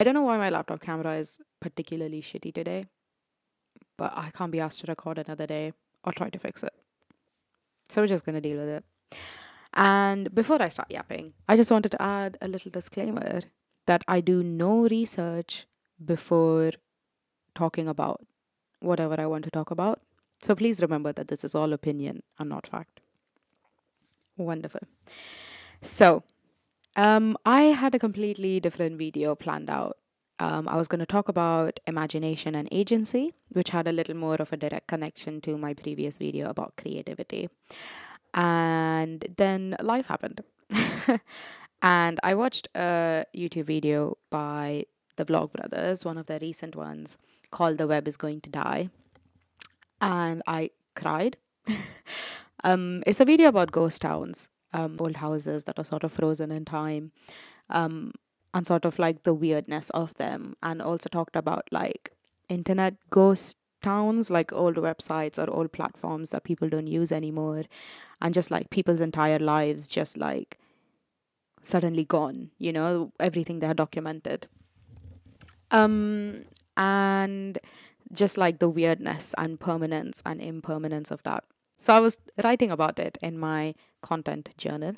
I don't know why my laptop camera is particularly shitty today, but I can't be asked to record another day or try to fix it. So we're just gonna deal with it. And before I start yapping, I just wanted to add a little disclaimer that I do no research before talking about whatever I want to talk about. So please remember that this is all opinion and not fact. Wonderful. So, I had a completely different video planned out. I was going to talk about imagination and agency, which had a little more of a direct connection to my previous video about creativity. And then life happened. And I watched a YouTube video by the Vlog Brothers, one of their recent ones, called The Web is Going to Die. And I cried. It's a video about ghost towns, old houses that are sort of frozen in time, um, and sort of like the weirdness of them, and also talked about like internet ghost towns, like old websites or old platforms that people don't use anymore, and just like people's entire lives just like suddenly gone, everything they had documented. Um, and just like the weirdness and permanence and impermanence of that. So I was writing about it in my content journal,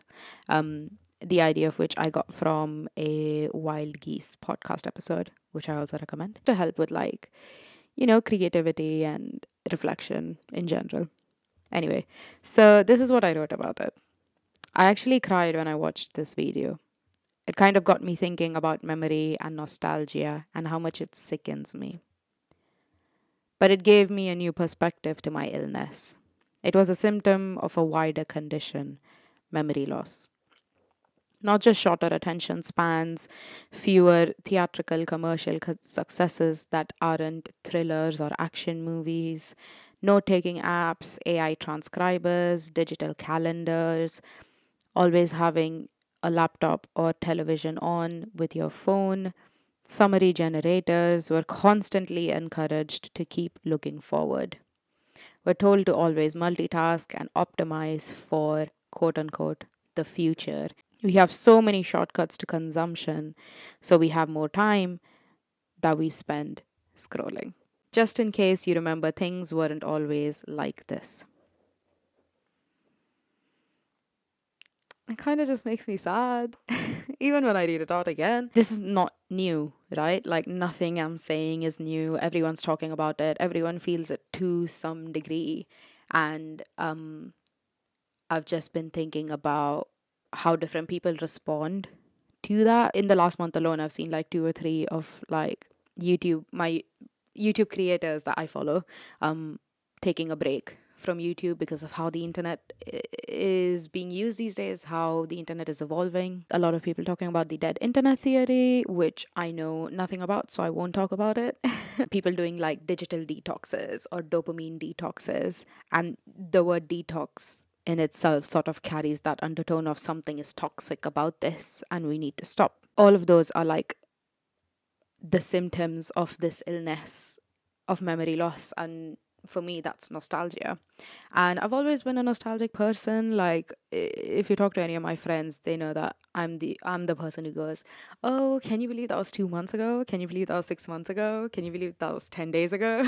the idea of which I got from a Wild Geese podcast episode, which I also recommend to help with like, creativity and reflection in general. Anyway, so this is what I wrote about it. I actually cried when I watched this video. It kind of got me thinking about memory and nostalgia and how much it sickens me. But it gave me a new perspective to my illness. It was a symptom of a wider condition, memory loss. Not just shorter attention spans, fewer theatrical commercial successes that aren't thrillers or action movies, note taking apps, AI transcribers, digital calendars, always having a laptop or television on with your phone. Summary generators were constantly encouraged to keep looking forward. We're told to always multitask and optimize for quote unquote the future. We have so many shortcuts to consumption, so we have more time that we spend scrolling. Just in case you remember, things weren't always like this. It kind of just makes me sad, even when I read it out again. This is not new, right? Like, nothing I'm saying is new. Everyone's talking about it, everyone feels it to some degree. And I've just been thinking about how different people respond to that. In the last month alone, I've seen like two or three of like my YouTube creators that I follow, um, taking a break from YouTube because of how the internet is being used these days, how the internet is evolving. A lot of people talking about the dead internet theory, which I know nothing about, so I won't talk about it. People doing like digital detoxes or dopamine detoxes, and the word detox in itself sort of carries that undertone of something is toxic about this and we need to stop. All of those are like the symptoms of this illness of memory loss, and for me that's nostalgia. And I've always been a nostalgic person. Like, if you talk to any of my friends, they know that I'm the person who goes, oh, can you believe that was 2 months ago? Can you believe that was 6 months ago? Can you believe that was 10 days ago?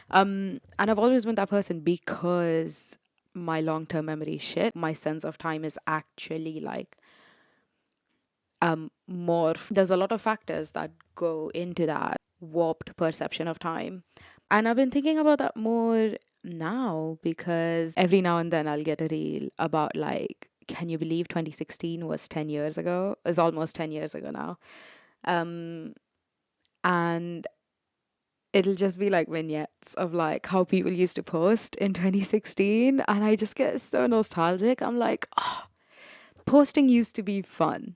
And I've always been that person because my long-term memory is shit. My sense of time is actually like more, there's a lot of factors that go into that warped perception of time. And I've been thinking about that more now because every now and then I'll get a reel about like, can you believe 2016 was 10 years ago? It's almost 10 years ago now. Um, and it'll just be like vignettes of like how people used to post in 2016. And I just get so nostalgic. I'm like, oh, posting used to be fun.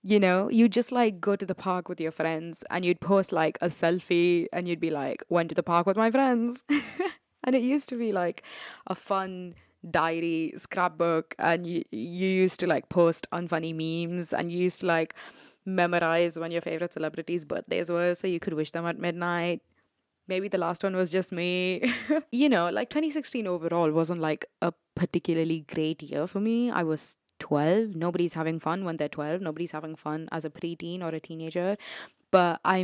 You just like go to the park with your friends and you'd post like a selfie and you'd be like, went to the park with my friends. And it used to be like a fun diary scrapbook, and you used to like post unfunny memes, and you used to like memorize when your favorite celebrities' birthdays were so you could wish them at midnight. Maybe the last one was just me. Like 2016 overall wasn't like a particularly great year for me. I was 12. Nobody's having fun when they're 12. Nobody's having fun as a preteen or a teenager. But I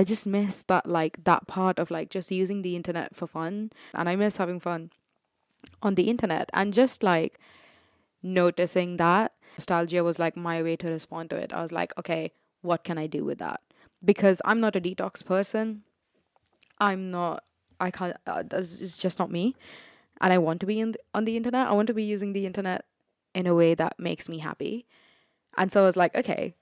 just miss that, like, that part of like just using the internet for fun. And I miss having fun on the internet and just like noticing that nostalgia was like my way to respond to it. I was like, okay, what can I do with that? Because I'm not a detox person. I'm not, I can't, it's just not me. And I want to be on the internet. I want to be using the internet in a way that makes me happy. And so I was like, okay,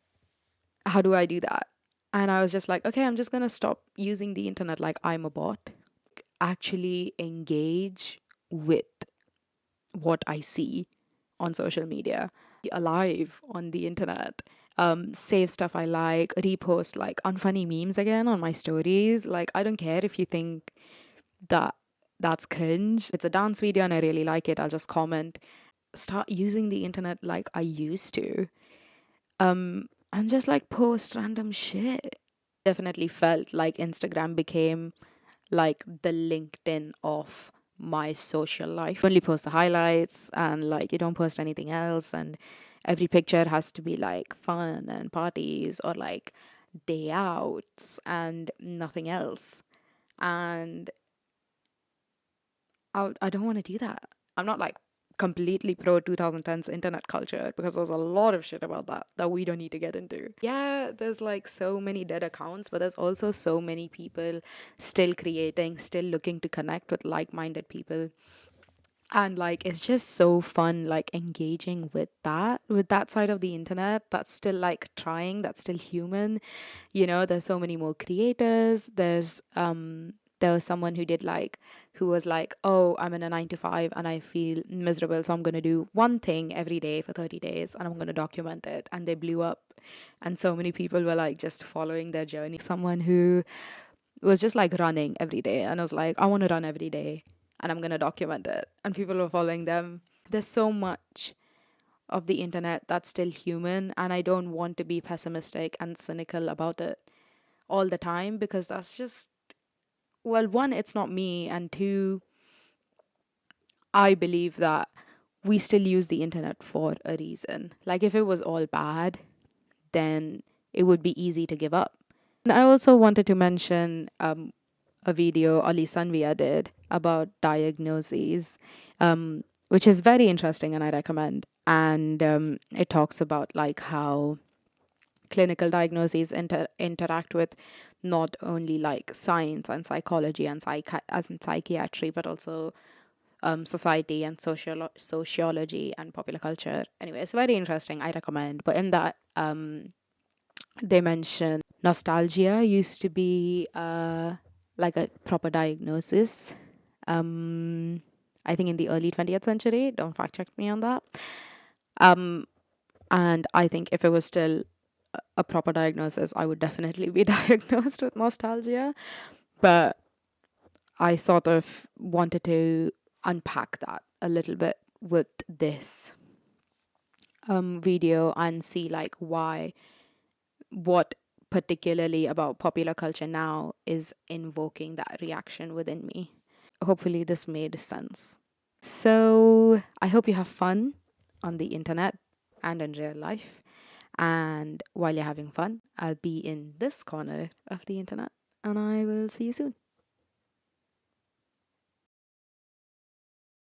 how do I do that? And I was just like, okay, I'm just going to stop using the internet like I'm a bot. Actually engage with what I see on social media, be alive on the internet, save stuff I like, repost like unfunny memes again on my stories. Like, I don't care if you think that that's cringe. It's a dance video and I really like it, I'll just comment. Start using the internet like I used to. And just like post random shit. Definitely felt like Instagram became like the LinkedIn of my social life. Only post the highlights and like you don't post anything else, and every picture has to be like fun and parties or like day outs and nothing else. And I don't want to do that. I'm not like completely pro 2010s internet culture because there's a lot of shit about that we don't need to get into. Yeah, there's like so many dead accounts, but there's also so many people still creating, still looking to connect with like-minded people. And like it's just so fun like engaging with that side of the internet that's still like trying, that's still human. You know, there's so many more creators. There was someone who did like who was like, oh, I'm in a 9 to 5 and I feel miserable, so I'm going to do one thing every day for 30 days and I'm going to document it. And they blew up, and so many people were like just following their journey. Someone who was just like running every day and I was like, I want to run every day and I'm going to document it, and people were following them. There's so much of the internet that's still human, and I don't want to be pessimistic and cynical about it all the time because that's just, well, one, it's not me, and two, I believe that we still use the internet for a reason. Like, if it was all bad, then it would be easy to give up. And I also wanted to mention a video Ali Sanvia did about diagnoses, which is very interesting and I recommend. And it talks about like how clinical diagnoses interact with not only like science and psychology and as in psychiatry, but also society and sociology and popular culture. Anyway, it's very interesting. I recommend. But in that, they mention nostalgia used to be like a proper diagnosis. Um, I think in the early 20th century. Don't fact check me on that. Um, and I think if it was still a proper diagnosis, I would definitely be diagnosed with nostalgia. But I sort of wanted to unpack that a little bit with this video and see like what particularly about popular culture now is invoking that reaction within me. Hopefully, this made sense. So, I hope you have fun on the internet and in real life. And while you're having fun, I'll be in this corner of the internet and I will see you soon.